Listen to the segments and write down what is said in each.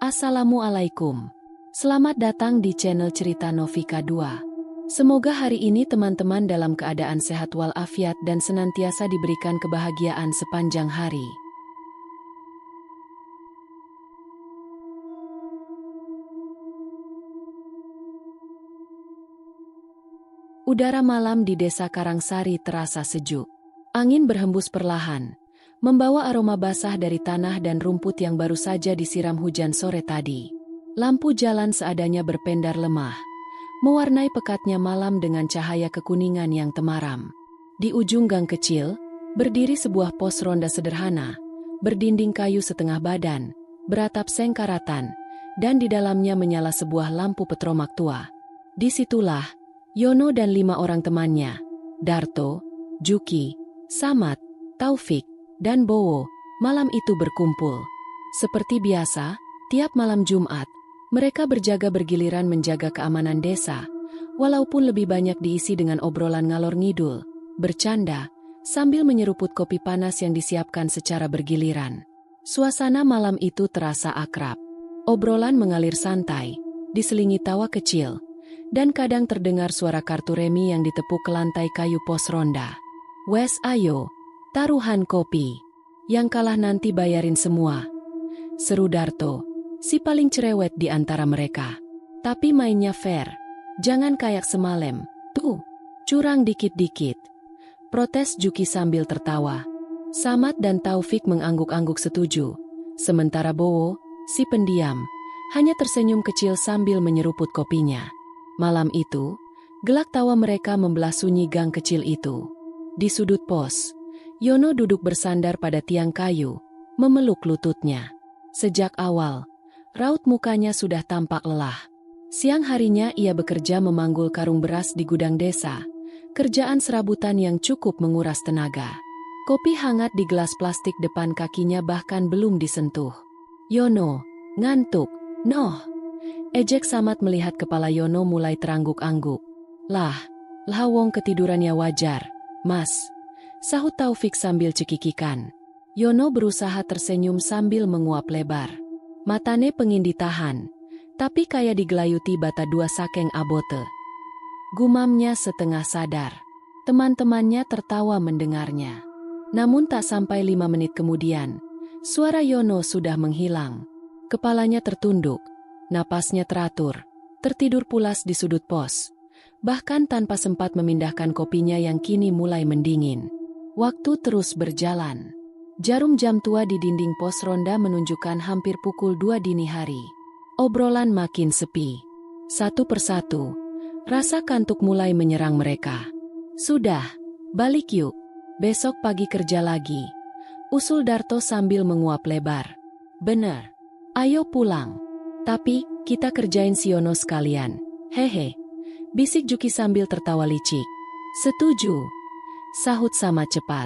Assalamualaikum. Selamat datang di channel Cerita Novika 2. Semoga hari ini teman-teman dalam keadaan sehat walafiat dan senantiasa diberikan kebahagiaan sepanjang hari. Udara malam di Desa Karangsari terasa sejuk. Angin berhembus perlahan, membawa aroma basah dari tanah dan rumput yang baru saja disiram hujan sore tadi. Lampu jalan seadanya berpendar lemah, mewarnai pekatnya malam dengan cahaya kekuningan yang temaram. Di ujung gang kecil, berdiri sebuah pos ronda sederhana, berdinding kayu setengah badan, beratap seng karatan, dan di dalamnya menyala sebuah lampu petromak tua. Disitulah, Yono dan 5 orang temannya, Darto, Juki, Samad, Taufik, dan Bowo, malam itu berkumpul. Seperti biasa, tiap malam Jumat, mereka berjaga bergiliran menjaga keamanan desa, walaupun lebih banyak diisi dengan obrolan ngalor ngidul, bercanda, sambil menyeruput kopi panas yang disiapkan secara bergiliran. Suasana malam itu terasa akrab. Obrolan mengalir santai, diselingi tawa kecil, dan kadang terdengar suara kartu remi yang ditepuk ke lantai kayu pos ronda. "Wes ayo, taruhan kopi. Yang kalah nanti bayarin semua," seru Darto, si paling cerewet di antara mereka. "Tapi mainnya fair. Jangan kayak semalam. Tuh, curang dikit-dikit," protes Juki sambil tertawa. Samad dan Taufik mengangguk-angguk setuju. Sementara Bowo, si pendiam, hanya tersenyum kecil sambil menyeruput kopinya. Malam itu, gelak tawa mereka membelah sunyi gang kecil itu. Di sudut pos, Yono duduk bersandar pada tiang kayu, memeluk lututnya. Sejak awal, raut mukanya sudah tampak lelah. Siang harinya ia bekerja memanggul karung beras di gudang desa, kerjaan serabutan yang cukup menguras tenaga. Kopi hangat di gelas plastik depan kakinya bahkan belum disentuh. "Yono, ngantuk, noh," ejek Samad melihat kepala Yono mulai terangguk-angguk. Lah wong ketidurannya wajar, Mas," sahut Taufik sambil cekikikan. Yono berusaha tersenyum sambil menguap lebar. Matane pengin ditahan, tapi kayak digelayuti bata 2 sakeng abote. Gumamnya setengah sadar. Teman-temannya tertawa mendengarnya. Namun tak sampai 5 menit kemudian, suara Yono sudah menghilang. Kepalanya tertunduk, napasnya teratur, tertidur pulas di sudut pos, bahkan tanpa sempat memindahkan kopinya yang kini mulai mendingin. Waktu terus berjalan. Jarum jam tua di dinding pos ronda menunjukkan hampir pukul 2 dini hari. Obrolan makin sepi. Satu persatu, rasa kantuk mulai menyerang mereka. "Sudah, balik yuk. Besok pagi kerja lagi," usul Darto sambil menguap lebar. "Bener. Ayo pulang. Tapi, kita kerjain si Yono sekalian. Hehe," bisik Juki sambil tertawa licik. "Setuju," sahut sama cepat.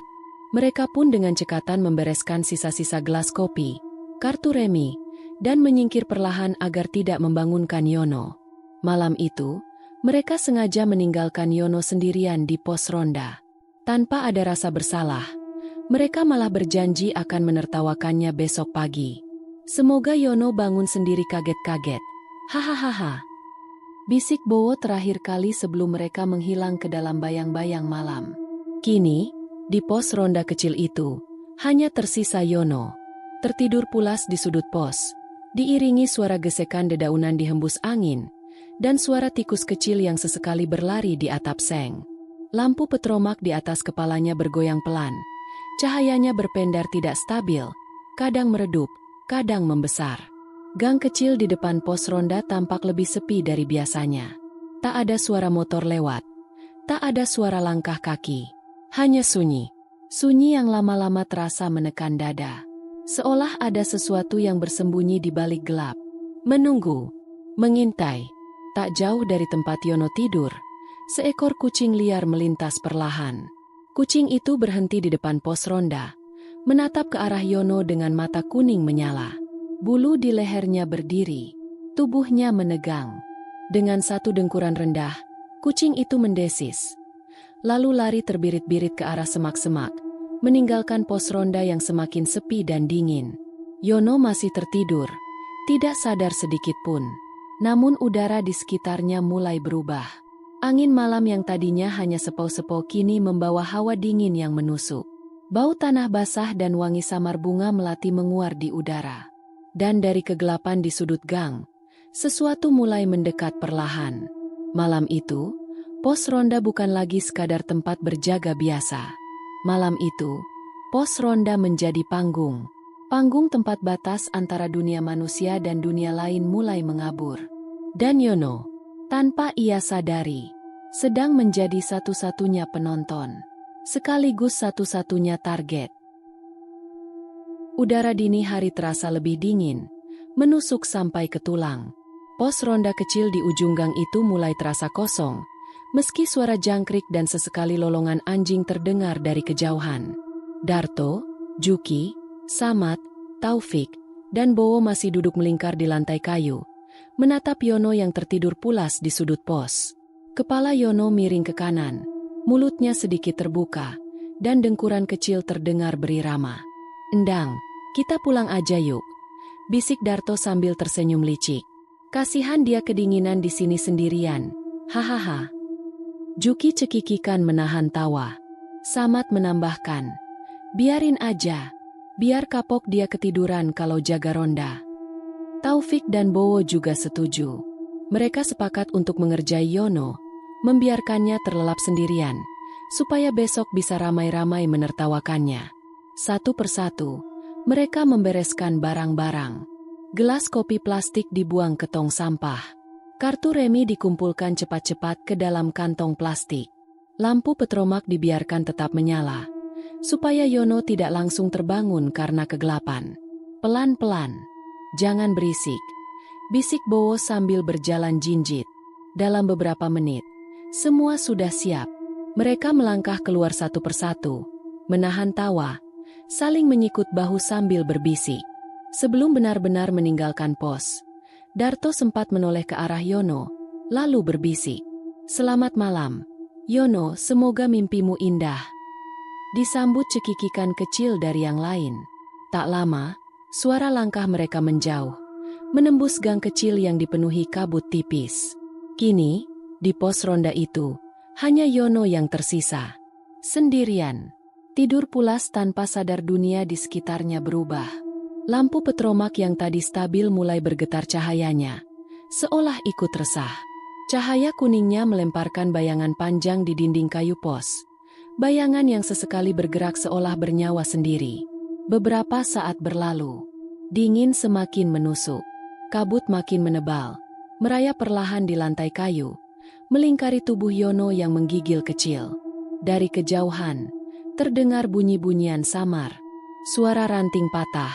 Mereka pun dengan cekatan membereskan sisa-sisa gelas kopi, kartu remi, dan menyingkir perlahan agar tidak membangunkan Yono. Malam itu, mereka sengaja meninggalkan Yono sendirian di pos ronda. Tanpa ada rasa bersalah, mereka malah berjanji akan menertawakannya besok pagi. "Semoga Yono bangun sendiri kaget-kaget. Hahaha," bisik Bowo terakhir kali sebelum mereka menghilang ke dalam bayang-bayang malam. Kini, di pos ronda kecil itu, hanya tersisa Yono. Tertidur pulas di sudut pos, diiringi suara gesekan dedaunan dihembus angin, dan suara tikus kecil yang sesekali berlari di atap seng. Lampu petromak di atas kepalanya bergoyang pelan. Cahayanya berpendar tidak stabil, kadang meredup, kadang membesar. Gang kecil di depan pos ronda tampak lebih sepi dari biasanya. Tak ada suara motor lewat, tak ada suara langkah kaki. Hanya sunyi. Sunyi yang lama-lama terasa menekan dada. Seolah ada sesuatu yang bersembunyi di balik gelap. Menunggu. Mengintai. Tak jauh dari tempat Yono tidur, seekor kucing liar melintas perlahan. Kucing itu berhenti di depan pos ronda, menatap ke arah Yono dengan mata kuning menyala. Bulu di lehernya berdiri, tubuhnya menegang. Dengan satu dengkuran rendah, kucing itu mendesis, lalu lari terbirit-birit ke arah semak-semak, meninggalkan pos ronda yang semakin sepi dan dingin. Yono masih tertidur, Tidak sadar sedikit pun. Namun udara di sekitarnya mulai berubah. Angin malam yang tadinya hanya sepau-sepau kini membawa hawa dingin yang menusuk. Bau tanah basah dan wangi samar bunga melati menguar di udara. Dan dari kegelapan di sudut gang, sesuatu mulai mendekat perlahan. Malam itu, pos ronda bukan lagi sekadar tempat berjaga biasa. Malam itu, pos ronda menjadi panggung. Panggung tempat batas antara dunia manusia dan dunia lain mulai mengabur. Dan Yono, tanpa ia sadari, sedang menjadi satu-satunya penonton, sekaligus satu-satunya target. Udara dini hari terasa lebih dingin, menusuk sampai ke tulang. Pos ronda kecil di ujung gang itu mulai terasa kosong, meski suara jangkrik dan sesekali lolongan anjing terdengar dari kejauhan. Darto, Juki, Samad, Taufik, dan Bowo masih duduk melingkar di lantai kayu, menatap Yono yang tertidur pulas di sudut pos. Kepala Yono miring ke kanan, mulutnya sedikit terbuka, dan dengkuran kecil terdengar berirama. "Endang, kita pulang aja yuk," bisik Darto sambil tersenyum licik. "Kasihan dia kedinginan di sini sendirian, hahaha." Juki cekikikan menahan tawa. Samad menambahkan, "Biarin aja. Biar kapok dia ketiduran kalau jaga ronda." Taufik dan Bowo juga setuju. Mereka sepakat untuk mengerjai Yono, membiarkannya terlelap sendirian, supaya besok bisa ramai-ramai menertawakannya. Satu persatu, mereka membereskan barang-barang. Gelas kopi plastik dibuang ke tong sampah. Kartu remi dikumpulkan cepat-cepat ke dalam kantong plastik. Lampu petromak dibiarkan tetap menyala, supaya Yono tidak langsung terbangun karena kegelapan. "Pelan-pelan, jangan berisik," bisik Bowo sambil berjalan jinjit. Dalam beberapa menit, semua sudah siap. Mereka melangkah keluar satu persatu, menahan tawa, saling menyikut bahu sambil berbisik. Sebelum benar-benar meninggalkan pos, Darto sempat menoleh ke arah Yono, lalu berbisik, "Selamat malam, Yono, semoga mimpimu indah." Disambut cekikikan kecil dari yang lain. Tak lama, suara langkah mereka menjauh, menembus gang kecil yang dipenuhi kabut tipis. Kini, di pos ronda itu, hanya Yono yang tersisa. Sendirian, tidur pulas tanpa sadar dunia di sekitarnya berubah. Lampu petromak yang tadi stabil mulai bergetar cahayanya, seolah ikut resah. Cahaya kuningnya melemparkan bayangan panjang di dinding kayu pos. Bayangan yang sesekali bergerak seolah bernyawa sendiri. Beberapa saat berlalu. Dingin semakin menusuk. Kabut makin menebal, merayap perlahan di lantai kayu, melingkari tubuh Yono yang menggigil kecil. Dari kejauhan, terdengar bunyi-bunyian samar. Suara ranting patah,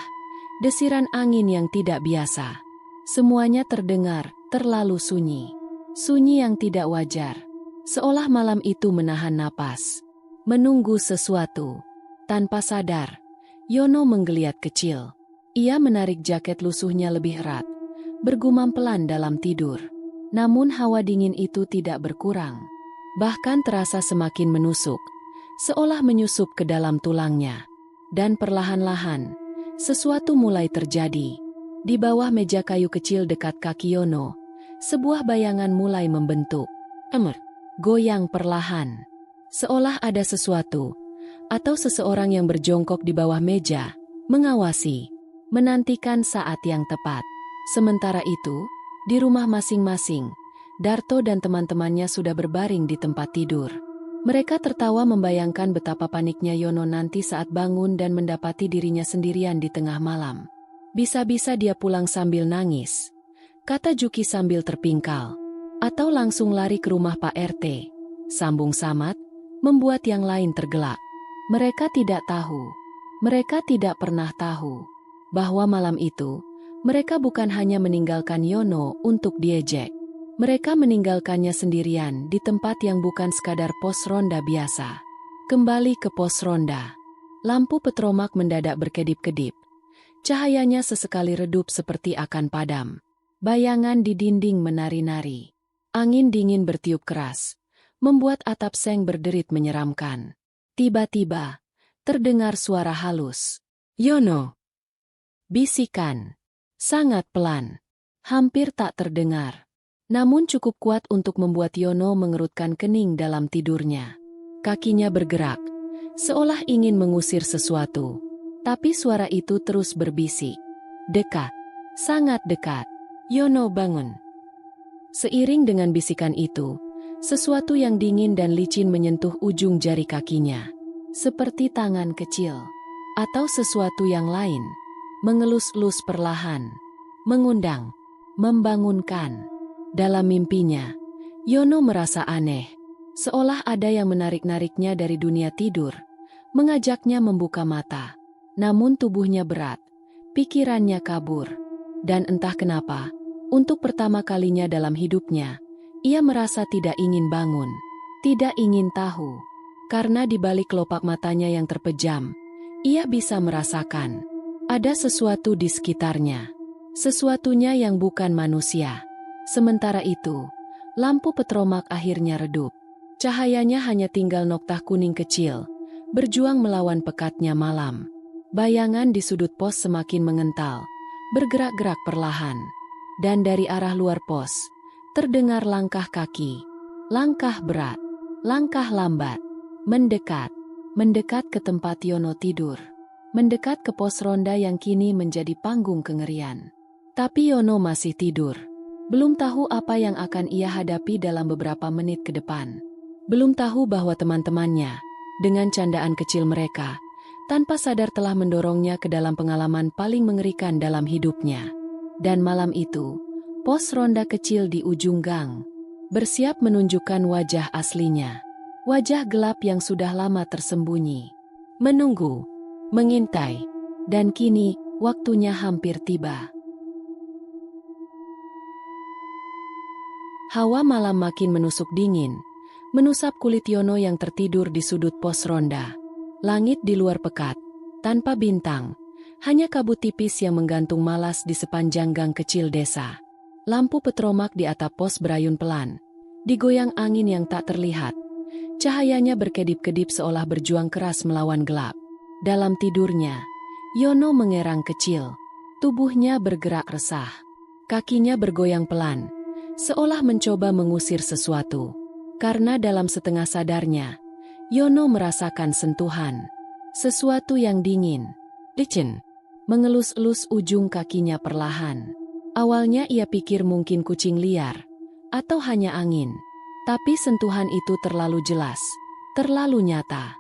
desiran angin yang tidak biasa. Semuanya terdengar terlalu sunyi. Sunyi yang tidak wajar. Seolah malam itu menahan napas, menunggu sesuatu. Tanpa sadar, Yono menggeliat kecil. Ia menarik jaket lusuhnya lebih erat, bergumam pelan dalam tidur. Namun hawa dingin itu tidak berkurang. Bahkan terasa semakin menusuk, seolah menyusup ke dalam tulangnya. Dan perlahan-lahan, sesuatu mulai terjadi. Di bawah meja kayu kecil dekat kaki Yono, sebuah bayangan mulai membentuk. Goyang perlahan. Seolah ada sesuatu, atau seseorang yang berjongkok di bawah meja, mengawasi, menantikan saat yang tepat. Sementara itu, di rumah masing-masing, Darto dan teman-temannya sudah berbaring di tempat tidur. Mereka tertawa membayangkan betapa paniknya Yono nanti saat bangun dan mendapati dirinya sendirian di tengah malam. "Bisa-bisa dia pulang sambil nangis," kata Juki sambil terpingkal. "Atau langsung lari ke rumah Pak RT," sambung Samad, membuat yang lain tergelak. Mereka tidak tahu. Mereka tidak pernah tahu bahwa malam itu, mereka bukan hanya meninggalkan Yono untuk diejek. Mereka meninggalkannya sendirian di tempat yang bukan sekadar pos ronda biasa. Kembali ke pos ronda. Lampu petromak mendadak berkedip-kedip. Cahayanya sesekali redup seperti akan padam. Bayangan di dinding menari-nari. Angin dingin bertiup keras, membuat atap seng berderit menyeramkan. Tiba-tiba, terdengar suara halus. "Yono!" Bisikan. Sangat pelan. Hampir tak terdengar. Namun cukup kuat untuk membuat Yono mengerutkan kening dalam tidurnya. Kakinya bergerak, seolah ingin mengusir sesuatu. Tapi suara itu terus berbisik. Dekat. Sangat dekat. Yono bangun. Seiring dengan bisikan itu, sesuatu yang dingin dan licin menyentuh ujung jari kakinya. Seperti tangan kecil. Atau sesuatu yang lain. Mengelus-elus perlahan. Mengundang. Membangunkan. Dalam mimpinya, Yono merasa aneh. Seolah ada yang menarik-nariknya dari dunia tidur. Mengajaknya membuka mata. Namun tubuhnya berat. Pikirannya kabur. Dan entah kenapa, untuk pertama kalinya dalam hidupnya, ia merasa tidak ingin bangun. Tidak ingin tahu. Karena di balik kelopak matanya yang terpejam, ia bisa merasakan ada sesuatu di sekitarnya. Sesuatunya yang bukan manusia. Sementara itu, lampu petromak akhirnya redup. Cahayanya hanya tinggal noktah kuning kecil, berjuang melawan pekatnya malam. Bayangan di sudut pos semakin mengental, bergerak-gerak perlahan. Dan dari arah luar pos, terdengar langkah kaki. Langkah berat, langkah lambat. Mendekat ke tempat Yono tidur. Mendekat ke pos ronda yang kini menjadi panggung kengerian. Tapi Yono masih tidur. Belum tahu apa yang akan ia hadapi dalam beberapa menit ke depan. Belum tahu bahwa teman-temannya, dengan candaan kecil mereka, tanpa sadar telah mendorongnya ke dalam pengalaman paling mengerikan dalam hidupnya. Dan malam itu, pos ronda kecil di ujung gang, bersiap menunjukkan wajah aslinya. Wajah gelap yang sudah lama tersembunyi. Menunggu, mengintai, dan kini waktunya hampir tiba. Hawa malam makin menusuk dingin, menusap kulit Yono yang tertidur di sudut pos ronda. Langit di luar pekat, tanpa bintang, hanya kabut tipis yang menggantung malas di sepanjang gang kecil desa. Lampu petromak di atap pos berayun pelan, digoyang angin yang tak terlihat. Cahayanya berkedip-kedip seolah berjuang keras melawan gelap. Dalam tidurnya, Yono mengerang kecil. Tubuhnya bergerak resah. Kakinya bergoyang pelan, seolah mencoba mengusir sesuatu. Karena dalam setengah sadarnya, Yono merasakan sentuhan. Sesuatu yang dingin, licin, mengelus-elus ujung kakinya perlahan. Awalnya ia pikir mungkin kucing liar, atau hanya angin. Tapi sentuhan itu terlalu jelas, terlalu nyata.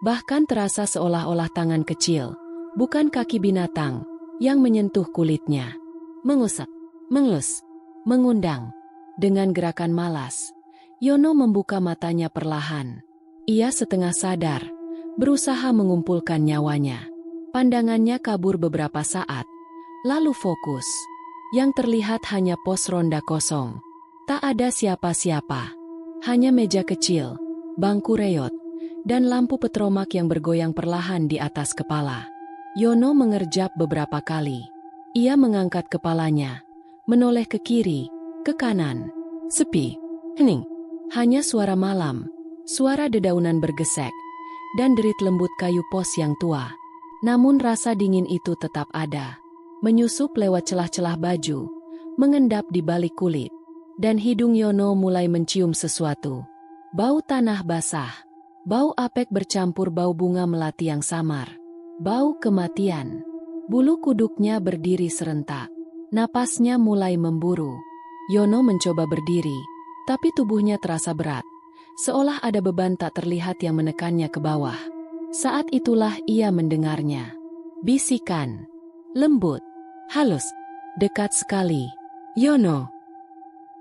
Bahkan terasa seolah-olah tangan kecil, bukan kaki binatang, yang menyentuh kulitnya. Mengusap, mengelus, mengundang. Dengan gerakan malas, Yono membuka matanya perlahan. Ia setengah sadar, berusaha mengumpulkan nyawanya. Pandangannya kabur beberapa saat, lalu fokus. Yang terlihat hanya pos ronda kosong. Tak ada siapa-siapa. Hanya meja kecil, bangku reot, dan lampu petromak yang bergoyang perlahan di atas kepala. Yono mengerjap beberapa kali. Ia mengangkat kepalanya, menoleh ke kiri, ke kanan. Sepi, hening. Hanya suara malam, suara dedaunan bergesek, dan derit lembut kayu pos yang tua. Namun rasa dingin itu tetap ada. Menyusup lewat celah-celah baju, mengendap di balik kulit. Dan hidung Yono mulai mencium sesuatu. Bau tanah basah. Bau apek bercampur bau bunga melati yang samar. Bau kematian. Bulu kuduknya berdiri serentak. Napasnya mulai memburu. Yono mencoba berdiri, tapi tubuhnya terasa berat. Seolah ada beban tak terlihat yang menekannya ke bawah. Saat itulah ia mendengarnya. Bisikan. Lembut. Halus. Dekat sekali. Yono.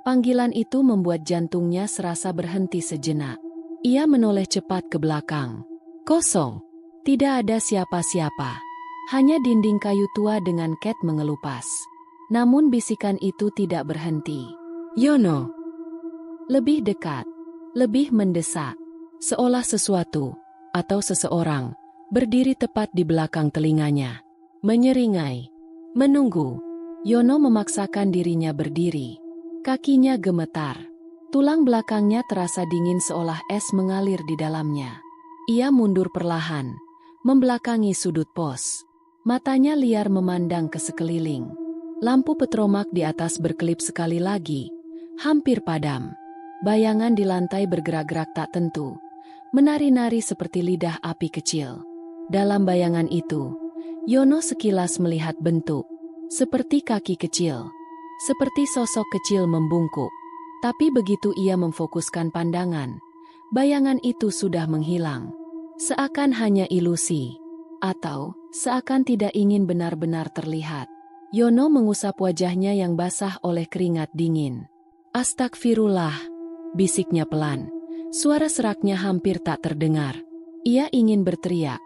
Panggilan itu membuat jantungnya serasa berhenti sejenak. Ia menoleh cepat ke belakang. Kosong. Tidak ada siapa-siapa. Hanya dinding kayu tua dengan ket mengelupas. Namun bisikan itu tidak berhenti. Yono. Lebih dekat. Lebih mendesak. Seolah sesuatu, atau seseorang, berdiri tepat di belakang telinganya. Menyeringai. Menunggu. Yono memaksakan dirinya berdiri. Kakinya gemetar. Tulang belakangnya terasa dingin seolah es mengalir di dalamnya. Ia mundur perlahan, membelakangi sudut pos. Matanya liar memandang ke sekeliling. Lampu petromak di atas berkelip sekali lagi, hampir padam. Bayangan di lantai bergerak-gerak tak tentu, menari-nari seperti lidah api kecil. Dalam bayangan itu, Yono sekilas melihat bentuk, seperti kaki kecil, seperti sosok kecil membungkuk. Tapi begitu ia memfokuskan pandangan, bayangan itu sudah menghilang. Seakan hanya ilusi, atau seakan tidak ingin benar-benar terlihat. Yono mengusap wajahnya yang basah oleh keringat dingin. "Astagfirullah," bisiknya pelan. Suara seraknya hampir tak terdengar. Ia ingin berteriak,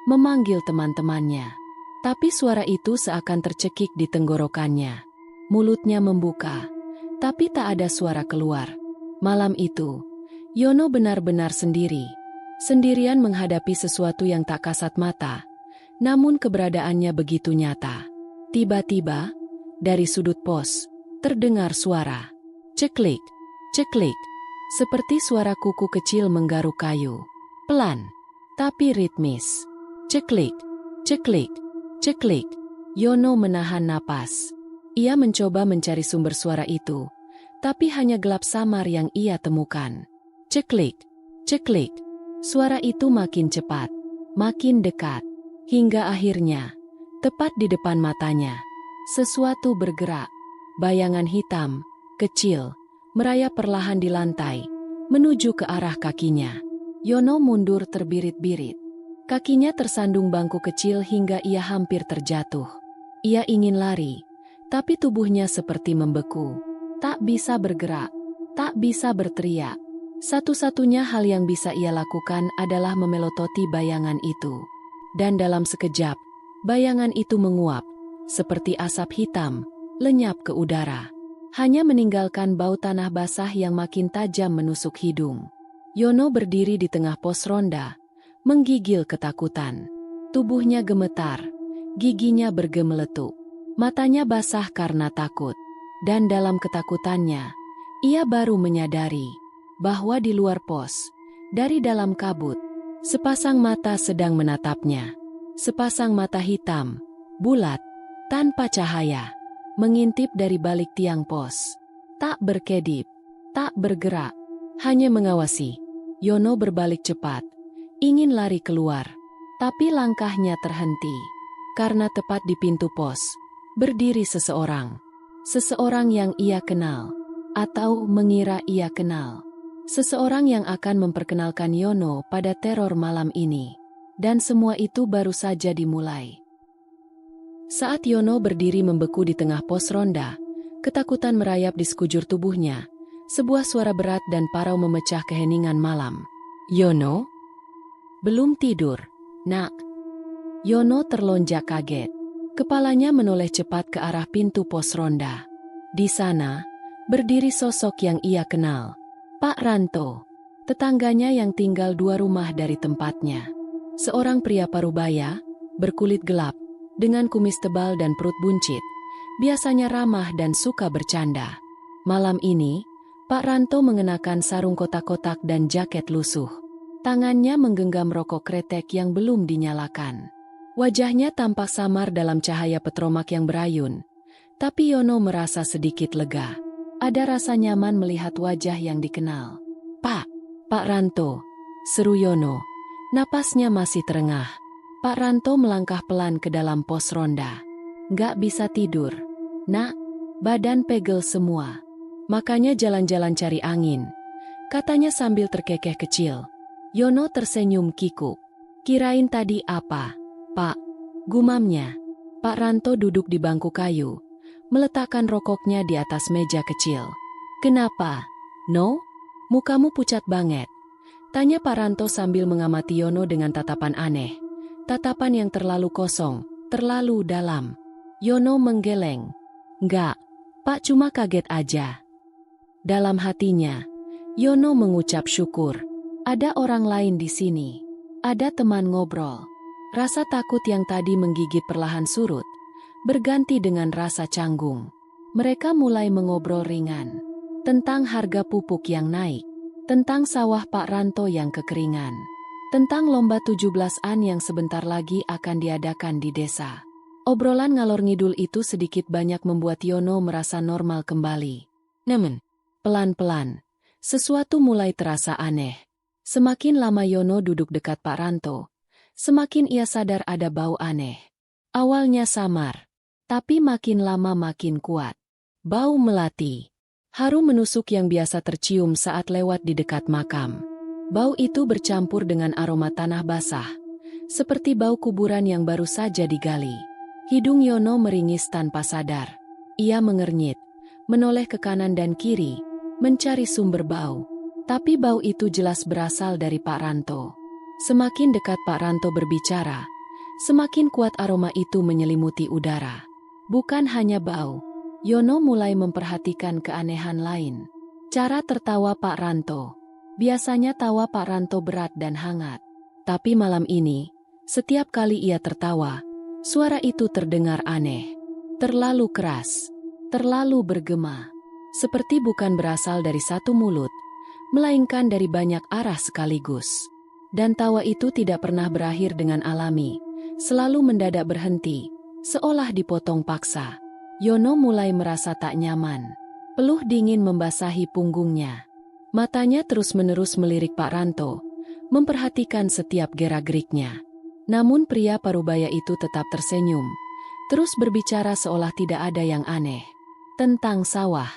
memanggil teman-temannya. Tapi suara itu seakan tercekik di tenggorokannya. Mulutnya membuka, tapi tak ada suara keluar. Malam itu, Yono benar-benar sendiri. Sendirian menghadapi sesuatu yang tak kasat mata, namun keberadaannya begitu nyata. Tiba-tiba, dari sudut pos, terdengar suara. Ceklik, ceklik. Seperti suara kuku kecil menggaruk kayu. Pelan, tapi ritmis. Ceklik, ceklik, ceklik. Yono menahan napas. Ia mencoba mencari sumber suara itu, tapi hanya gelap samar yang ia temukan. Ceklik, ceklik. Suara itu makin cepat, makin dekat, hingga akhirnya tepat di depan matanya, sesuatu bergerak. Bayangan hitam, kecil, merayap perlahan di lantai, menuju ke arah kakinya. Yono mundur terbirit-birit. Kakinya tersandung bangku kecil hingga ia hampir terjatuh. Ia ingin lari, tapi tubuhnya seperti membeku. Tak bisa bergerak, tak bisa berteriak. Satu-satunya hal yang bisa ia lakukan adalah memelototi bayangan itu. Dan dalam sekejap, bayangan itu menguap, seperti asap hitam, lenyap ke udara. Hanya meninggalkan bau tanah basah yang makin tajam menusuk hidung. Yono berdiri di tengah pos ronda, menggigil ketakutan. Tubuhnya gemetar, giginya bergemeletup. Matanya basah karena takut. Dan dalam ketakutannya, ia baru menyadari bahwa di luar pos, dari dalam kabut, sepasang mata sedang menatapnya. Sepasang mata hitam, bulat, tanpa cahaya, mengintip dari balik tiang pos. Tak berkedip, tak bergerak, hanya mengawasi. Yono berbalik cepat, ingin lari keluar, tapi langkahnya terhenti. Karena tepat di pintu pos, berdiri seseorang. Seseorang yang ia kenal, atau mengira ia kenal. Seseorang yang akan memperkenalkan Yono pada teror malam ini. Dan semua itu baru saja dimulai. Saat Yono berdiri membeku di tengah pos ronda, ketakutan merayap di sekujur tubuhnya. Sebuah suara berat dan parau memecah keheningan malam. "Yono? Belum tidur, nak?" Yono terlonjak kaget. Kepalanya menoleh cepat ke arah pintu pos ronda. Di sana, berdiri sosok yang ia kenal. Pak Ranto, tetangganya yang tinggal 2 rumah dari tempatnya. Seorang pria parubaya, berkulit gelap, dengan kumis tebal dan perut buncit, biasanya ramah dan suka bercanda. Malam ini, Pak Ranto mengenakan sarung kotak-kotak dan jaket lusuh. Tangannya menggenggam rokok kretek yang belum dinyalakan. Wajahnya tampak samar dalam cahaya petromak yang berayun, tapi Yono merasa sedikit lega. Ada rasa nyaman melihat wajah yang dikenal. Pak Ranto," seru Yono. Napasnya masih terengah. Pak Ranto melangkah pelan ke dalam pos ronda. "Nggak bisa tidur, nak, badan pegel semua. Makanya jalan-jalan cari angin," katanya sambil terkekeh kecil. Yono tersenyum kikuk. "Kirain tadi apa, Pak?" gumamnya. Pak Ranto duduk di bangku kayu, meletakkan rokoknya di atas meja kecil. "Kenapa, No? Mukamu pucat banget," tanya Pak Ranto sambil mengamati Yono dengan tatapan aneh. Tatapan yang terlalu kosong, terlalu dalam. Yono menggeleng. "Enggak, Pak, cuma kaget aja." Dalam hatinya, Yono mengucap syukur. Ada orang lain di sini. Ada teman ngobrol. Rasa takut yang tadi menggigit perlahan surut, berganti dengan rasa canggung. Mereka mulai mengobrol ringan. Tentang harga pupuk yang naik. Tentang sawah Pak Ranto yang kekeringan. Tentang lomba 17-an yang sebentar lagi akan diadakan di desa. Obrolan ngalor ngidul itu sedikit banyak membuat Yono merasa normal kembali. Namun, pelan-pelan, sesuatu mulai terasa aneh. Semakin lama Yono duduk dekat Pak Ranto, semakin ia sadar ada bau aneh. Awalnya samar, tapi makin lama makin kuat. Bau melati. Harum menusuk yang biasa tercium saat lewat di dekat makam. Bau itu bercampur dengan aroma tanah basah, seperti bau kuburan yang baru saja digali. Hidung Yono meringis tanpa sadar. Ia mengernyit, menoleh ke kanan dan kiri, mencari sumber bau. Tapi bau itu jelas berasal dari Pak Ranto. Semakin dekat Pak Ranto berbicara, semakin kuat aroma itu menyelimuti udara. Bukan hanya bau, Yono mulai memperhatikan keanehan lain. Cara tertawa Pak Ranto. Biasanya tawa Pak Ranto berat dan hangat. Tapi malam ini, setiap kali ia tertawa, suara itu terdengar aneh. Terlalu keras, terlalu bergema. Seperti bukan berasal dari satu mulut, melainkan dari banyak arah sekaligus. Dan tawa itu tidak pernah berakhir dengan alami, selalu mendadak berhenti, seolah dipotong paksa. Yono mulai merasa tak nyaman. Peluh dingin membasahi punggungnya. Matanya terus-menerus melirik Pak Ranto, memperhatikan setiap gerak-geriknya. Namun pria parubaya itu tetap tersenyum, terus berbicara seolah tidak ada yang aneh. Tentang sawah,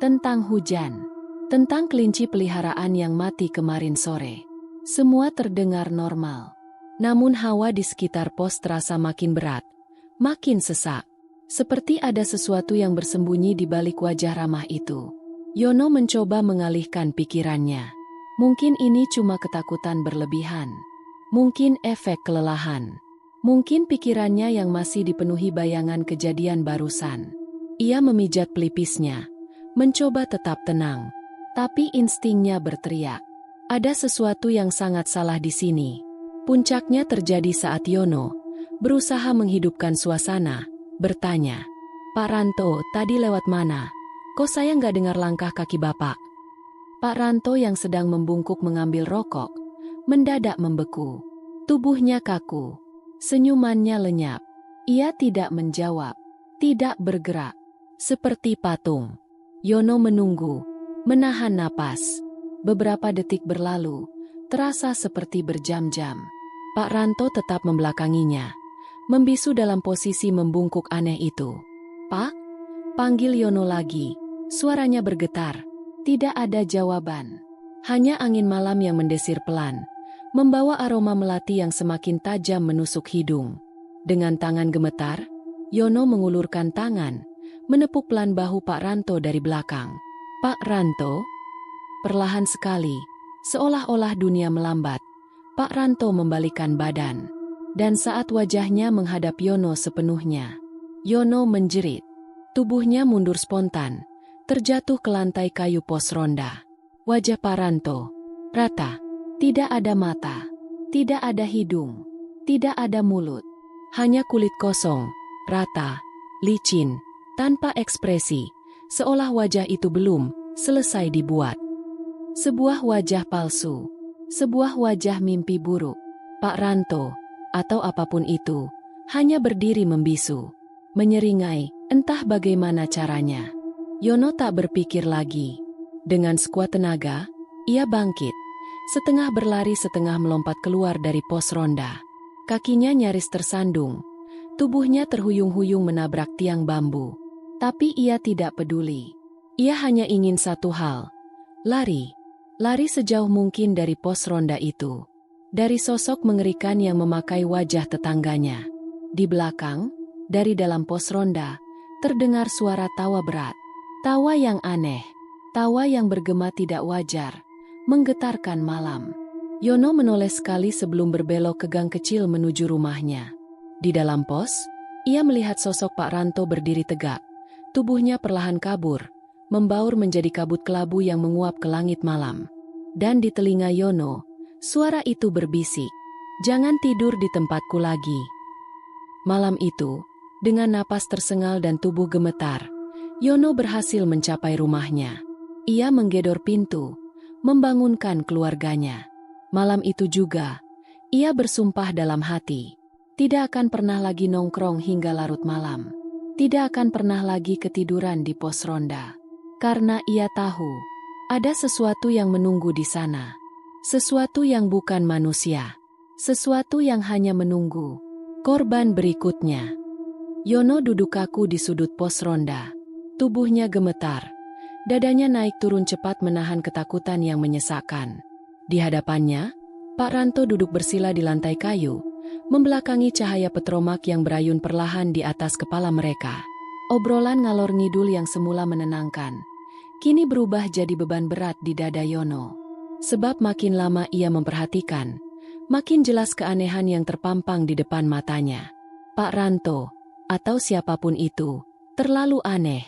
tentang hujan, tentang kelinci peliharaan yang mati kemarin sore. Semua terdengar normal. Namun hawa di sekitar pos terasa makin berat, makin sesak. Seperti ada sesuatu yang bersembunyi di balik wajah ramah itu. Yono mencoba mengalihkan pikirannya. Mungkin ini cuma ketakutan berlebihan. Mungkin efek kelelahan. Mungkin pikirannya yang masih dipenuhi bayangan kejadian barusan. Ia memijat pelipisnya, mencoba tetap tenang. Tapi instingnya berteriak. Ada sesuatu yang sangat salah di sini. Puncaknya terjadi saat Yono berusaha menghidupkan suasana. Bertanya, "Pak Ranto, tadi lewat mana? Kok saya nggak dengar langkah kaki Bapak?" Pak Ranto yang sedang membungkuk mengambil rokok, mendadak membeku. Tubuhnya kaku, senyumannya lenyap. Ia tidak menjawab, tidak bergerak, seperti patung. Yono menunggu, menahan napas. Beberapa detik berlalu, terasa seperti berjam-jam. Pak Ranto tetap membelakanginya, membisu dalam posisi membungkuk aneh itu. "Pak?" Panggil Yono lagi. Suaranya bergetar. Tidak ada jawaban. Hanya angin malam yang mendesir pelan, membawa aroma melati yang semakin tajam menusuk hidung. Dengan tangan gemetar, Yono mengulurkan tangan, menepuk pelan bahu Pak Ranto dari belakang. "Pak Ranto?" Perlahan sekali, seolah-olah dunia melambat, Pak Ranto membalikkan badan. Dan saat wajahnya menghadap Yono sepenuhnya, Yono menjerit. Tubuhnya mundur spontan, terjatuh ke lantai kayu pos ronda. Wajah Pak Ranto rata, tidak ada mata, tidak ada hidung, tidak ada mulut. Hanya kulit kosong, rata, licin, tanpa ekspresi, seolah wajah itu belum selesai dibuat. Sebuah wajah palsu, sebuah wajah mimpi buruk. Pak Ranto, atau apapun itu, hanya berdiri membisu, menyeringai, entah bagaimana caranya. Yono tak berpikir lagi. Dengan sekuat tenaga, ia bangkit, setengah berlari setengah melompat keluar dari pos ronda. Kakinya nyaris tersandung, tubuhnya terhuyung-huyung menabrak tiang bambu. Tapi ia tidak peduli. Ia hanya ingin satu hal, lari. Lari sejauh mungkin dari pos ronda itu. Dari sosok mengerikan yang memakai wajah tetangganya. Di belakang, dari dalam pos ronda, terdengar suara tawa berat. Tawa yang aneh, tawa yang bergema tidak wajar, menggetarkan malam. Yono menoleh sekali sebelum berbelok ke gang kecil menuju rumahnya. Di dalam pos, ia melihat sosok Pak Ranto berdiri tegak. Tubuhnya perlahan kabur, membaur menjadi kabut kelabu yang menguap ke langit malam. Dan di telinga Yono, suara itu berbisik, "Jangan tidur di tempatku lagi." Malam itu, dengan napas tersengal dan tubuh gemetar, Yono berhasil mencapai rumahnya. Ia menggedor pintu, membangunkan keluarganya. Malam itu juga, ia bersumpah dalam hati, Tidak akan pernah lagi nongkrong hingga larut malam. Tidak akan pernah lagi ketiduran di pos ronda. Karena ia tahu, ada sesuatu yang menunggu di sana. Sesuatu yang bukan manusia. Sesuatu yang hanya menunggu korban berikutnya. Yono duduk kaku di sudut pos ronda. Tubuhnya gemetar. Dadanya naik turun cepat menahan ketakutan yang menyesakkan. Di hadapannya, Pak Ranto duduk bersila di lantai kayu, membelakangi cahaya petromak yang berayun perlahan di atas kepala mereka. Obrolan ngalor ngidul yang semula menenangkan, kini berubah jadi beban berat di dada Yono. Sebab makin lama ia memperhatikan, makin jelas keanehan yang terpampang di depan matanya. Pak Ranto, atau siapapun itu, terlalu aneh.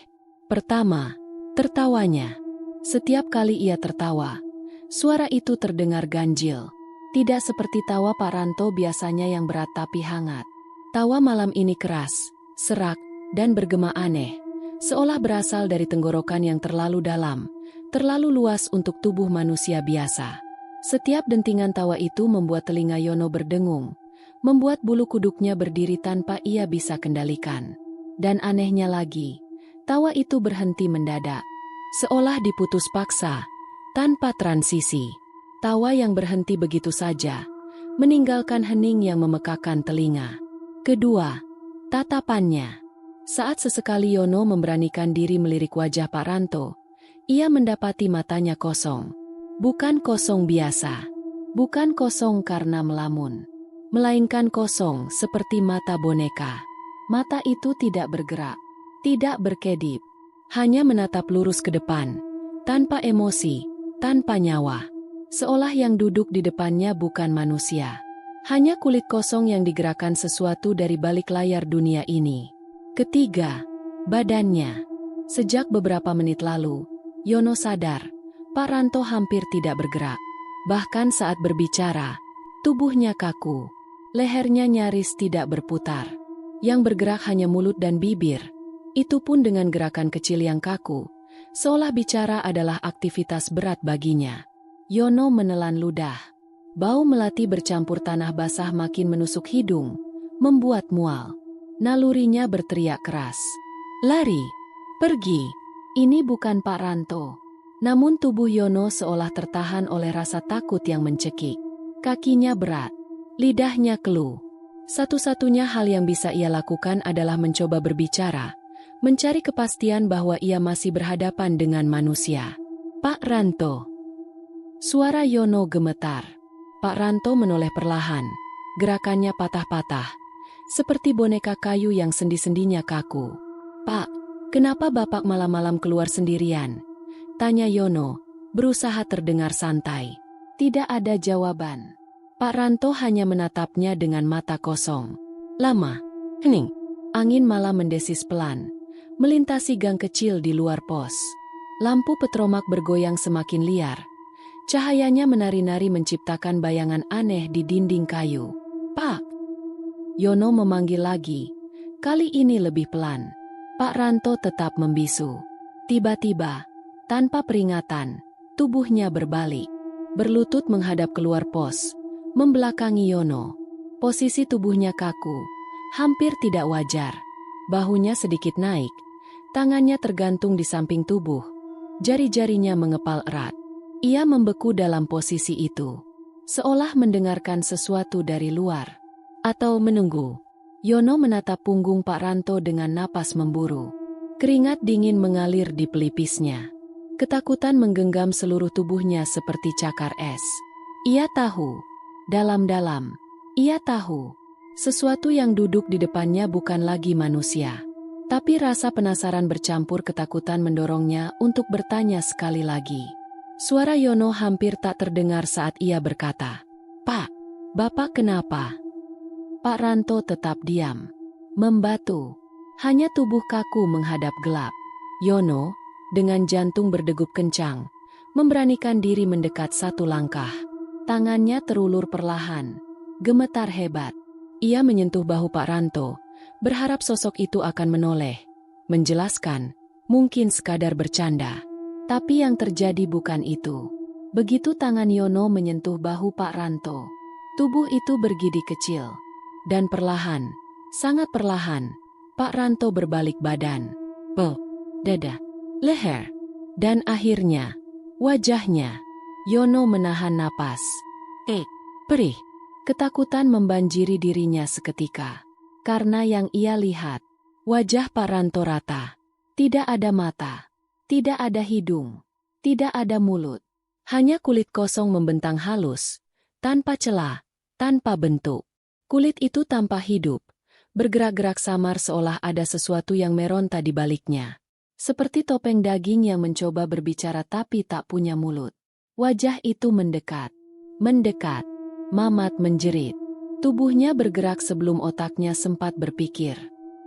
Pertama, tertawanya. Setiap kali ia tertawa, suara itu terdengar ganjil. Tidak seperti tawa Pak Ranto biasanya yang berat tapi hangat. Tawa malam ini keras, serak, dan bergema aneh, seolah berasal dari tenggorokan yang terlalu dalam, terlalu luas untuk tubuh manusia biasa. Setiap dentingan tawa itu membuat telinga Yono berdengung, membuat bulu kuduknya berdiri tanpa ia bisa kendalikan. Dan anehnya lagi, tawa itu berhenti mendadak, seolah diputus paksa, tanpa transisi. Tawa yang berhenti begitu saja, meninggalkan hening yang memekakan telinga. Kedua, tatapannya. Saat sesekali Yono memberanikan diri melirik wajah Pak Ranto, ia mendapati matanya kosong. Bukan kosong biasa, bukan kosong karena melamun, melainkan kosong seperti mata boneka. Mata itu tidak bergerak, tidak berkedip, hanya menatap lurus ke depan, tanpa emosi, tanpa nyawa. Seolah yang duduk di depannya bukan manusia. Hanya kulit kosong yang digerakkan sesuatu dari balik layar dunia ini. Ketiga, badannya. Sejak beberapa menit lalu, Yono sadar, Pak Ranto hampir tidak bergerak. Bahkan saat berbicara, tubuhnya kaku. Lehernya nyaris tidak berputar. Yang bergerak hanya mulut dan bibir. Itu pun dengan gerakan kecil yang kaku, seolah bicara adalah aktivitas berat baginya. Yono menelan ludah. Bau melati bercampur tanah basah makin menusuk hidung, membuat mual. Nalurinya berteriak keras. Lari! Pergi! Ini bukan Pak Ranto. Namun tubuh Yono seolah tertahan oleh rasa takut yang mencekik. Kakinya berat. Lidahnya keluh. Satu-satunya hal yang bisa ia lakukan adalah mencoba berbicara, mencari kepastian bahwa ia masih berhadapan dengan manusia. Pak Ranto. Suara Yono gemetar. Pak Ranto menoleh perlahan. Gerakannya patah-patah, seperti boneka kayu yang sendi-sendinya kaku. Pak, kenapa Bapak malam-malam keluar sendirian? Tanya Yono, berusaha terdengar santai. Tidak ada jawaban. Pak Ranto hanya menatapnya dengan mata kosong. Lama, hening. Angin malam mendesis pelan, melintasi gang kecil di luar pos. Lampu petromak bergoyang semakin liar. Cahayanya menari-nari menciptakan bayangan aneh di dinding kayu. Pak! Yono memanggil lagi. Kali ini lebih pelan. Pak Ranto tetap membisu. Tiba-tiba, tanpa peringatan, tubuhnya berbalik. Berlutut menghadap keluar pos, membelakangi Yono. Posisi tubuhnya kaku, hampir tidak wajar. Bahunya sedikit naik, tangannya tergantung di samping tubuh. Jari-jarinya mengepal erat. Ia membeku dalam posisi itu, seolah mendengarkan sesuatu dari luar. Atau menunggu. Yono menatap punggung Pak Ranto dengan napas memburu. Keringat dingin mengalir di pelipisnya. Ketakutan menggenggam seluruh tubuhnya seperti cakar es. Ia tahu, dalam-dalam, ia tahu, sesuatu yang duduk di depannya bukan lagi manusia. Tapi rasa penasaran bercampur ketakutan mendorongnya untuk bertanya sekali lagi. Suara Yono hampir tak terdengar saat ia berkata, Pak, Bapak kenapa? Pak Ranto tetap diam. Membatu. Hanya tubuh kaku menghadap gelap. Yono, dengan jantung berdegup kencang, memberanikan diri mendekat satu langkah. Tangannya terulur perlahan, gemetar hebat. Ia menyentuh bahu Pak Ranto, berharap sosok itu akan menoleh, menjelaskan, mungkin sekadar bercanda. Tapi yang terjadi bukan itu. Begitu tangan Yono menyentuh bahu Pak Ranto, tubuh itu bergidik kecil. Dan perlahan, sangat perlahan, Pak Ranto berbalik badan, dada, leher, dan akhirnya, wajahnya. Yono menahan napas. Perih. Ketakutan membanjiri dirinya seketika. Karena yang ia lihat, wajah Pak Ranto rata. Tidak ada mata, tidak ada hidung, tidak ada mulut. Hanya kulit kosong membentang halus, tanpa celah, tanpa bentuk. Kulit itu tanpa hidup, bergerak-gerak samar seolah ada sesuatu yang meronta di baliknya. Seperti topeng daging yang mencoba berbicara tapi tak punya mulut. Wajah itu mendekat. Mamat menjerit. Tubuhnya bergerak sebelum otaknya sempat berpikir.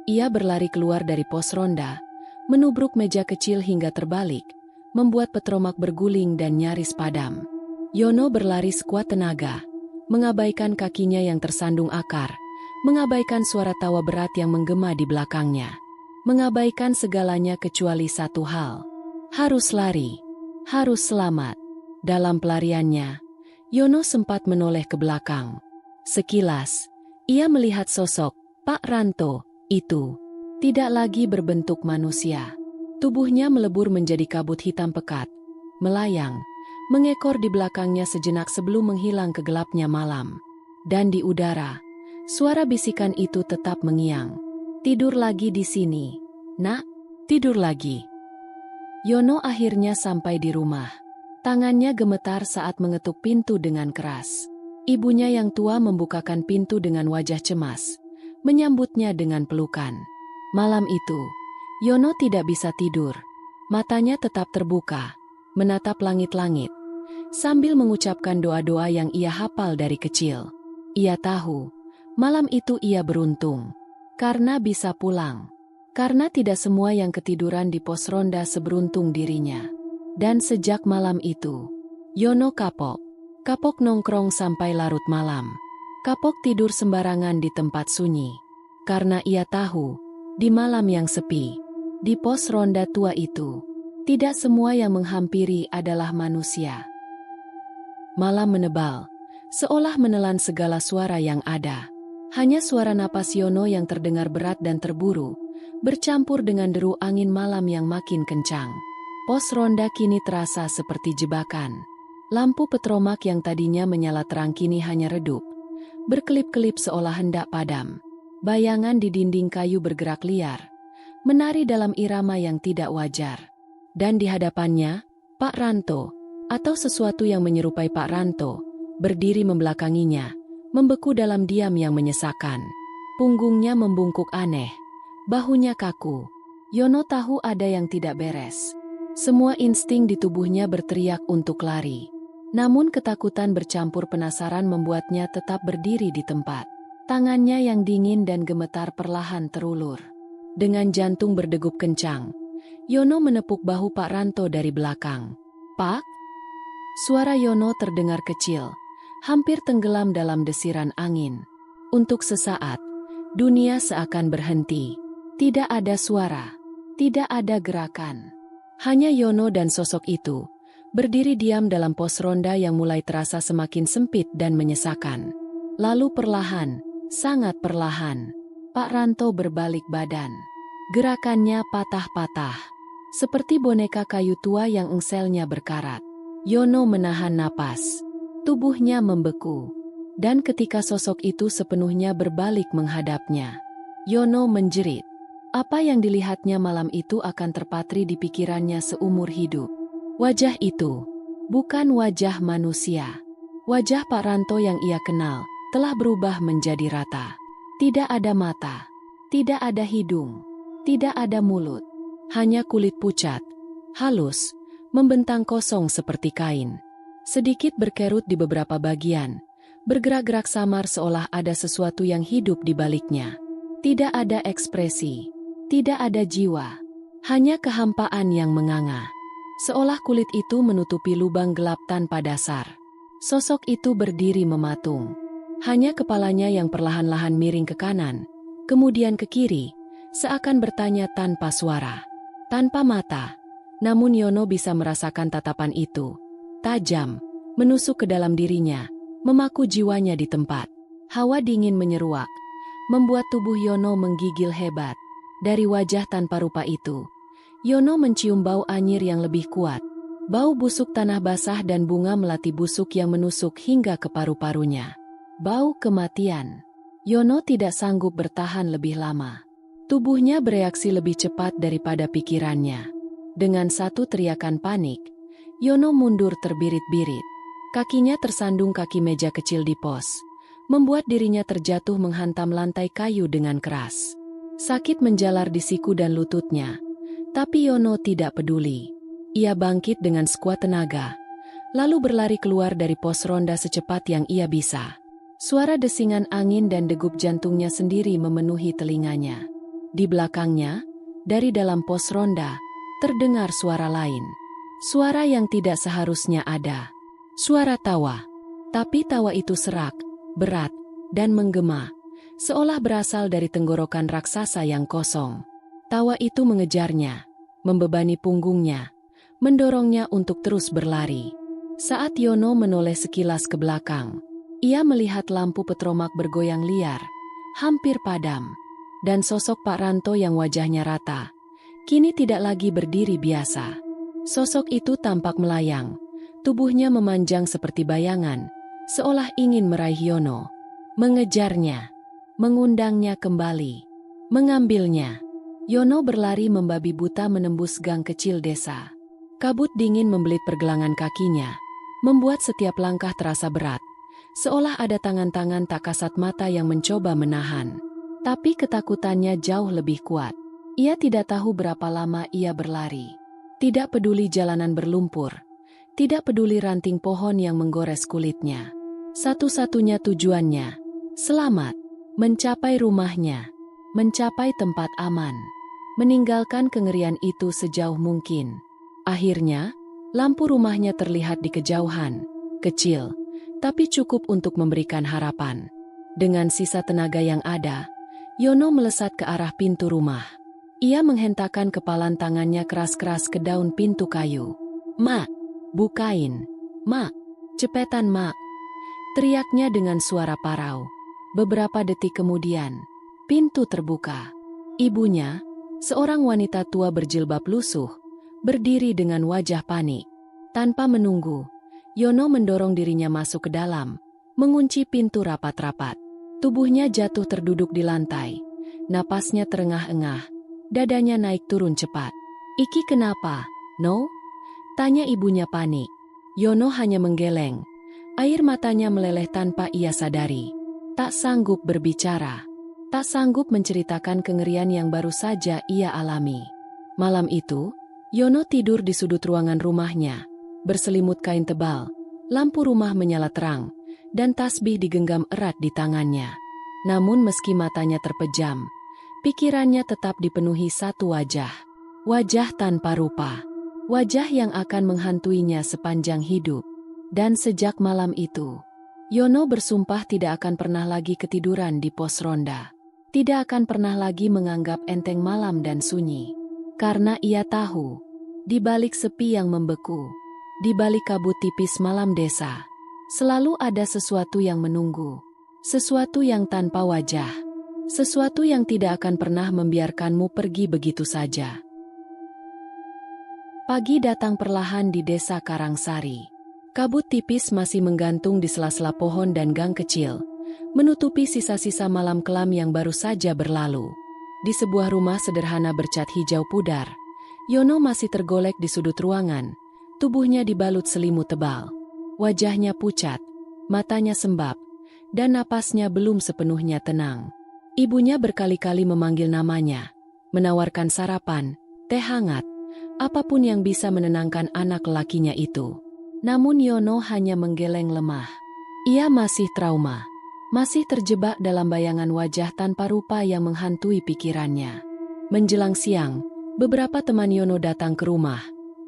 Ia berlari keluar dari pos ronda, menubruk meja kecil hingga terbalik, membuat petromak berguling dan nyaris padam. Yono berlari sekuat tenaga, mengabaikan kakinya yang tersandung akar, mengabaikan suara tawa berat yang menggema di belakangnya, mengabaikan segalanya kecuali satu hal. Harus lari, harus selamat. Dalam pelariannya, Yono sempat menoleh ke belakang. Sekilas, ia melihat sosok Pak Ranto itu tidak lagi berbentuk manusia. Tubuhnya melebur menjadi kabut hitam pekat, melayang, mengekor di belakangnya sejenak sebelum menghilang ke gelapnya malam. Dan di udara, suara bisikan itu tetap mengiang. Tidur lagi di sini, nak, tidur lagi. Yono akhirnya sampai di rumah. Tangannya gemetar saat mengetuk pintu dengan keras. Ibunya yang tua membukakan pintu dengan wajah cemas, menyambutnya dengan pelukan. Malam itu, Yono tidak bisa tidur. Matanya tetap terbuka, menatap langit-langit, sambil mengucapkan doa-doa yang ia hafal dari kecil. Ia tahu, malam itu ia beruntung, karena bisa pulang. Karena tidak semua yang ketiduran di pos ronda seberuntung dirinya. Dan sejak malam itu, Yono kapok. Kapok nongkrong sampai larut malam. Kapok tidur sembarangan di tempat sunyi. Karena ia tahu, di malam yang sepi, di pos ronda tua itu, tidak semua yang menghampiri adalah manusia. Malam menebal, seolah menelan segala suara yang ada. Hanya suara napas Yono yang terdengar berat dan terburu, bercampur dengan deru angin malam yang makin kencang. Pos ronda kini terasa seperti jebakan. Lampu petromak yang tadinya menyala terang kini hanya redup, berkelip-kelip seolah hendak padam. Bayangan di dinding kayu bergerak liar, menari dalam irama yang tidak wajar. Dan di hadapannya, Pak Ranto, atau sesuatu yang menyerupai Pak Ranto, berdiri membelakanginya, membeku dalam diam yang menyesakan. Punggungnya membungkuk aneh, bahunya kaku. Yono tahu ada yang tidak beres. Semua insting di tubuhnya berteriak untuk lari. Namun ketakutan bercampur penasaran membuatnya tetap berdiri di tempat. Tangannya yang dingin dan gemetar perlahan terulur. Dengan jantung berdegup kencang, Yono menepuk bahu Pak Ranto dari belakang. "Pak?" Suara Yono terdengar kecil, hampir tenggelam dalam desiran angin. Untuk sesaat, dunia seakan berhenti. Tidak ada suara, tidak ada gerakan. Hanya Yono dan sosok itu, berdiri diam dalam pos ronda yang mulai terasa semakin sempit dan menyesakan. Lalu perlahan, sangat perlahan, Pak Ranto berbalik badan. Gerakannya patah-patah, seperti boneka kayu tua yang engselnya berkarat. Yono menahan napas, tubuhnya membeku. Dan ketika sosok itu sepenuhnya berbalik menghadapnya, Yono menjerit. Apa yang dilihatnya malam itu akan terpatri di pikirannya seumur hidup. Wajah itu bukan wajah manusia. Wajah Pak Ranto yang ia kenal telah berubah menjadi rata. Tidak ada mata, tidak ada hidung, tidak ada mulut. Hanya kulit pucat, halus, membentang kosong seperti kain. Sedikit berkerut di beberapa bagian, bergerak-gerak samar seolah ada sesuatu yang hidup di baliknya. Tidak ada ekspresi. Tidak ada jiwa, hanya kehampaan yang menganga. Seolah kulit itu menutupi lubang gelap tanpa dasar. Sosok itu berdiri mematung. Hanya kepalanya yang perlahan-lahan miring ke kanan, kemudian ke kiri, seakan bertanya tanpa suara, tanpa mata. Namun Yono bisa merasakan tatapan itu. Tajam, menusuk ke dalam dirinya, memaku jiwanya di tempat. Hawa dingin menyeruak, membuat tubuh Yono menggigil hebat. Dari wajah tanpa rupa itu, Yono mencium bau anyir yang lebih kuat. Bau busuk tanah basah dan bunga melati busuk yang menusuk hingga ke paru-parunya. Bau kematian. Yono tidak sanggup bertahan lebih lama. Tubuhnya bereaksi lebih cepat daripada pikirannya. Dengan satu teriakan panik, Yono mundur terbirit-birit. Kakinya tersandung kaki meja kecil di pos, membuat dirinya terjatuh menghantam lantai kayu dengan keras. Sakit menjalar di siku dan lututnya, tapi Yono tidak peduli. Ia bangkit dengan sekuat tenaga, lalu berlari keluar dari pos ronda secepat yang ia bisa. Suara desingan angin dan degup jantungnya sendiri memenuhi telinganya. Di belakangnya, dari dalam pos ronda, terdengar suara lain. Suara yang tidak seharusnya ada. Suara tawa. Tapi tawa itu serak, berat, dan menggema, seolah berasal dari tenggorokan raksasa yang kosong. Tawa itu mengejarnya, membebani punggungnya, mendorongnya untuk terus berlari. Saat Yono menoleh sekilas ke belakang, ia melihat lampu petromak bergoyang liar, hampir padam, dan sosok Pak Ranto yang wajahnya rata, kini tidak lagi berdiri biasa. Sosok itu tampak melayang, tubuhnya memanjang seperti bayangan, seolah ingin meraih Yono, mengejarnya, mengundangnya kembali, mengambilnya. Yono berlari membabi buta menembus gang kecil desa. Kabut dingin membelit pergelangan kakinya, membuat setiap langkah terasa berat, seolah ada tangan-tangan tak kasat mata yang mencoba menahan. Tapi ketakutannya jauh lebih kuat. Ia tidak tahu berapa lama ia berlari. Tidak peduli jalanan berlumpur, tidak peduli ranting pohon yang menggores kulitnya. Satu-satunya tujuannya, selamat, mencapai rumahnya, mencapai tempat aman, meninggalkan kengerian itu sejauh mungkin. Akhirnya, lampu rumahnya terlihat di kejauhan, kecil, tapi cukup untuk memberikan harapan. Dengan sisa tenaga yang ada, Yono melesat ke arah pintu rumah. Ia menghentakkan kepalan tangannya keras-keras ke daun pintu kayu. "Mak, bukain. Mak, cepetan Mak," teriaknya dengan suara parau. Beberapa detik kemudian, pintu terbuka. Ibunya, seorang wanita tua berjilbab lusuh, berdiri dengan wajah panik. Tanpa menunggu, Yono mendorong dirinya masuk ke dalam, mengunci pintu rapat-rapat. Tubuhnya jatuh terduduk di lantai, napasnya terengah-engah, dadanya naik turun cepat. "Iki kenapa, No?" tanya ibunya panik. Yono hanya menggeleng, air matanya meleleh tanpa ia sadari. Tak sanggup berbicara, tak sanggup menceritakan kengerian yang baru saja ia alami. Malam itu, Yono tidur di sudut ruangan rumahnya, berselimut kain tebal, lampu rumah menyala terang, dan tasbih digenggam erat di tangannya. Namun meski matanya terpejam, pikirannya tetap dipenuhi satu wajah. Wajah tanpa rupa. Wajah yang akan menghantuinya sepanjang hidup. Dan sejak malam itu, Yono bersumpah tidak akan pernah lagi ketiduran di pos ronda. Tidak akan pernah lagi menganggap enteng malam dan sunyi. Karena ia tahu, di balik sepi yang membeku, di balik kabut tipis malam desa, selalu ada sesuatu yang menunggu. Sesuatu yang tanpa wajah. Sesuatu yang tidak akan pernah membiarkanmu pergi begitu saja. Pagi datang perlahan di desa Karangsari. Kabut tipis masih menggantung di sela-sela pohon dan gang kecil, menutupi sisa-sisa malam kelam yang baru saja berlalu. Di sebuah rumah sederhana bercat hijau pudar, Yono masih tergolek di sudut ruangan, tubuhnya dibalut selimut tebal. Wajahnya pucat, matanya sembab, dan napasnya belum sepenuhnya tenang. Ibunya berkali-kali memanggil namanya, menawarkan sarapan, teh hangat, apapun yang bisa menenangkan anak lakinya itu. Namun Yono hanya menggeleng lemah. Ia masih trauma, masih terjebak dalam bayangan wajah tanpa rupa yang menghantui pikirannya. Menjelang siang, beberapa teman Yono datang ke rumah.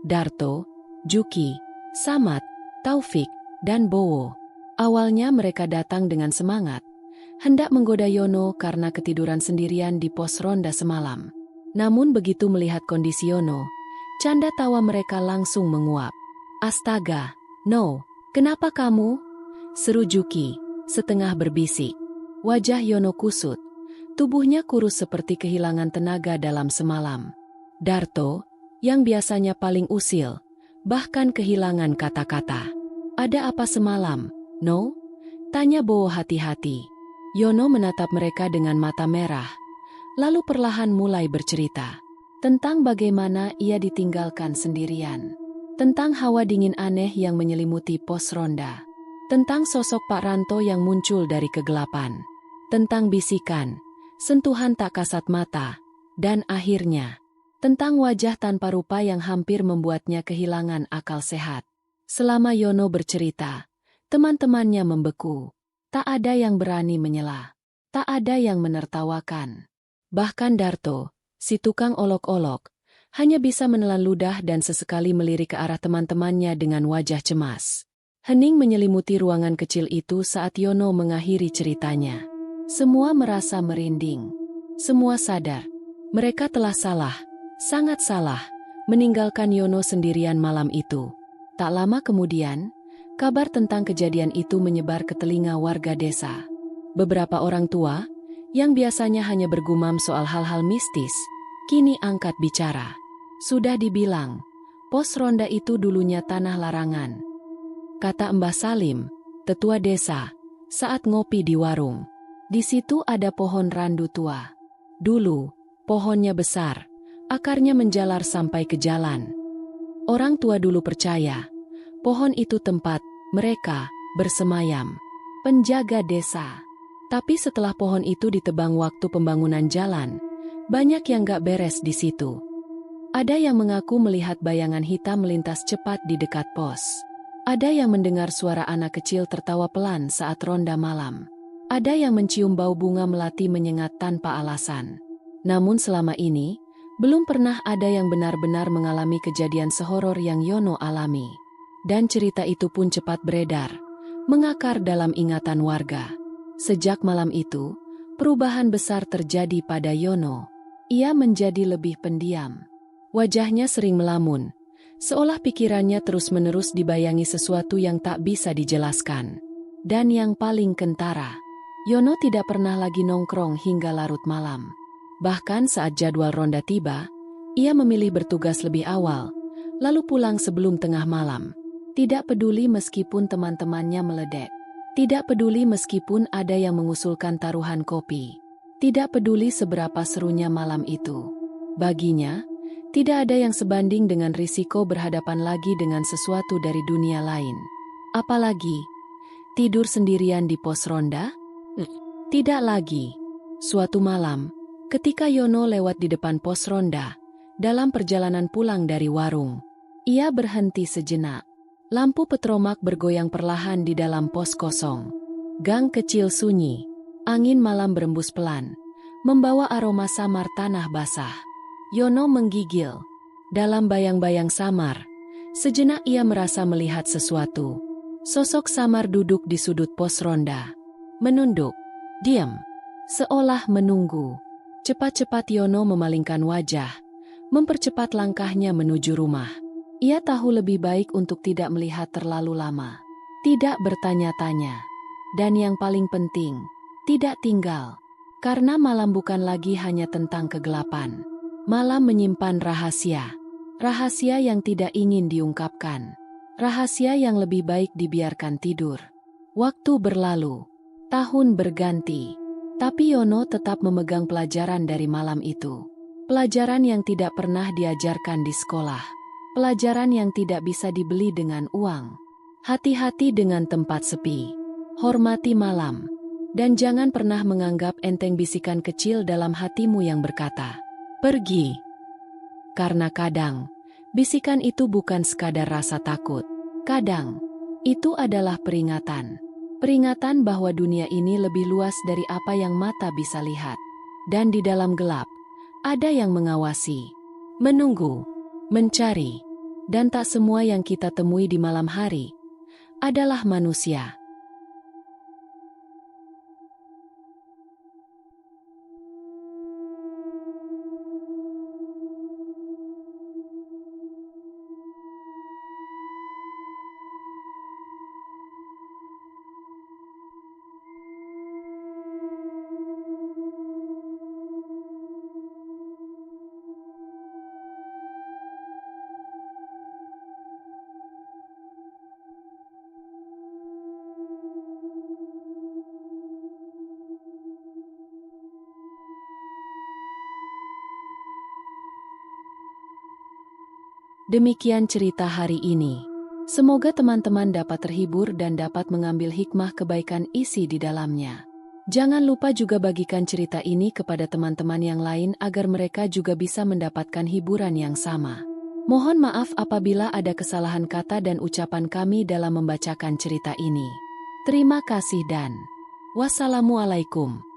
Darto, Juki, Samad, Taufik, dan Bowo. Awalnya mereka datang dengan semangat, hendak menggoda Yono karena ketiduran sendirian di pos ronda semalam. Namun begitu melihat kondisi Yono, canda tawa mereka langsung menguap. "Astaga, No, kenapa kamu?" seru Juki, setengah berbisik. Wajah Yono kusut, Tubuhnya kurus seperti kehilangan tenaga dalam semalam. Darto, yang biasanya paling usil, bahkan kehilangan kata-kata. Ada apa semalam, No? Tanya Bowo hati-hati. Yono menatap mereka dengan mata merah, lalu perlahan mulai bercerita. Tentang bagaimana ia ditinggalkan sendirian. Tentang hawa dingin aneh yang menyelimuti pos ronda. Tentang sosok Pak Ranto yang muncul dari kegelapan. Tentang bisikan, sentuhan tak kasat mata, dan akhirnya, tentang wajah tanpa rupa yang hampir membuatnya kehilangan akal sehat. Selama Yono bercerita, teman-temannya membeku. Tak ada yang berani menyela. Tak ada yang menertawakan. Bahkan Darto, si tukang olok-olok, hanya bisa menelan ludah dan sesekali melirik ke arah teman-temannya dengan wajah cemas. Hening menyelimuti ruangan kecil itu saat Yono mengakhiri ceritanya. Semua merasa merinding. Semua sadar. Mereka telah salah, sangat salah, meninggalkan Yono sendirian malam itu. Tak lama kemudian, kabar tentang kejadian itu menyebar ke telinga warga desa. Beberapa orang tua, yang biasanya hanya bergumam soal hal-hal mistis, kini angkat bicara. Sudah dibilang, pos ronda itu dulunya tanah larangan. Kata Mbah Salim, tetua desa, saat ngopi di warung. Di situ ada pohon randu tua. Dulu, pohonnya besar, akarnya menjalar sampai ke jalan. Orang tua dulu percaya, pohon itu tempat mereka bersemayam. Penjaga desa. Tapi setelah pohon itu ditebang waktu pembangunan jalan, banyak yang gak beres di situ. Ada yang mengaku melihat bayangan hitam melintas cepat di dekat pos. Ada yang mendengar suara anak kecil tertawa pelan saat ronda malam. Ada yang mencium bau bunga melati menyengat tanpa alasan. Namun selama ini, belum pernah ada yang benar-benar mengalami kejadian sehoror yang Yono alami. Dan cerita itu pun cepat beredar, mengakar dalam ingatan warga. Sejak malam itu, perubahan besar terjadi pada Yono. Ia menjadi lebih pendiam. Wajahnya sering melamun, seolah pikirannya terus-menerus dibayangi sesuatu yang tak bisa dijelaskan. Dan yang paling kentara, Yono tidak pernah lagi nongkrong hingga larut malam. Bahkan saat jadwal ronda tiba, ia memilih bertugas lebih awal, lalu pulang sebelum tengah malam. Tidak peduli meskipun teman-temannya meledek. Tidak peduli meskipun ada yang mengusulkan taruhan kopi. Tidak peduli seberapa serunya malam itu. Baginya, tidak ada yang sebanding dengan risiko berhadapan lagi dengan sesuatu dari dunia lain. Apalagi, tidur sendirian di pos ronda? Tidak lagi. Suatu malam, ketika Yono lewat di depan pos ronda, dalam perjalanan pulang dari warung, ia berhenti sejenak. Lampu petromak bergoyang perlahan di dalam pos kosong. Gang kecil sunyi. Angin malam berembus pelan, membawa aroma samar tanah basah. Yono menggigil. Dalam bayang-bayang samar, sejenak ia merasa melihat sesuatu. Sosok samar duduk di sudut pos ronda. Menunduk. Diam. Seolah menunggu. Cepat-cepat Yono memalingkan wajah, mempercepat langkahnya menuju rumah. Ia tahu lebih baik untuk tidak melihat terlalu lama. Tidak bertanya-tanya. Dan yang paling penting, tidak tinggal. Karena malam bukan lagi hanya tentang kegelapan. Malam menyimpan rahasia. Rahasia yang tidak ingin diungkapkan. Rahasia yang lebih baik dibiarkan tidur. Waktu berlalu. Tahun berganti. Tapi Yono tetap memegang pelajaran dari malam itu. Pelajaran yang tidak pernah diajarkan di sekolah. Pelajaran yang tidak bisa dibeli dengan uang. Hati-hati dengan tempat sepi. Hormati malam. Dan jangan pernah menganggap enteng bisikan kecil dalam hatimu yang berkata, "Pergi." Karena kadang, bisikan itu bukan sekadar rasa takut. Kadang, itu adalah peringatan. Peringatan bahwa dunia ini lebih luas dari apa yang mata bisa lihat. Dan di dalam gelap, ada yang mengawasi, menunggu, mencari. Dan tak semua yang kita temui di malam hari adalah manusia. Demikian cerita hari ini. Semoga teman-teman dapat terhibur dan dapat mengambil hikmah kebaikan isi di dalamnya. Jangan lupa juga bagikan cerita ini kepada teman-teman yang lain agar mereka juga bisa mendapatkan hiburan yang sama. Mohon maaf apabila ada kesalahan kata dan ucapan kami dalam membacakan cerita ini. Terima kasih dan wassalamualaikum.